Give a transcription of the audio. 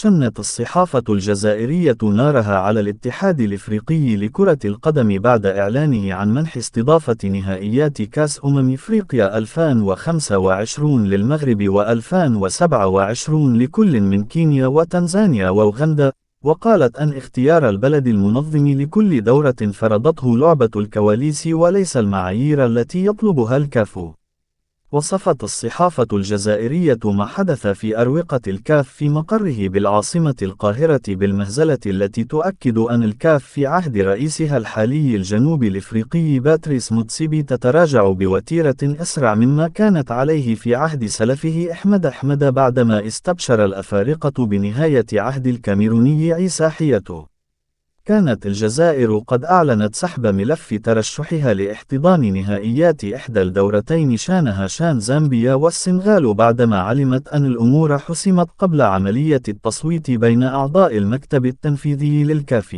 شنت الصحافة الجزائرية نارها على الاتحاد الإفريقي لكرة القدم بعد إعلانه عن منح استضافة نهائيات كأس إفريقيا 2025 للمغرب و2027 لكل من كينيا وتنزانيا وأوغندا، وقالت أن اختيار البلد المنظم لكل دورة فرضته لعبة الكواليس وليس المعايير التي يطلبها الكاف. وصفت الصحافة الجزائرية ما حدث في أروقة الكاف في مقره بالعاصمة القاهرة بالمهزلة التي تؤكد أن الكاف في عهد رئيسها الحالي الجنوب الإفريقي باتريس موتسيبي تتراجع بوتيرة أسرع مما كانت عليه في عهد سلفه أحمد بعدما استبشر الأفارقة بنهاية عهد الكاميروني عيسى حياته. كانت الجزائر قد أعلنت سحب ملف ترشحها لاحتضان نهائيات إحدى الدورتين شانها شان زامبيا والسنغال بعدما علمت أن الأمور حسمت قبل عملية التصويت بين أعضاء المكتب التنفيذي للكاف.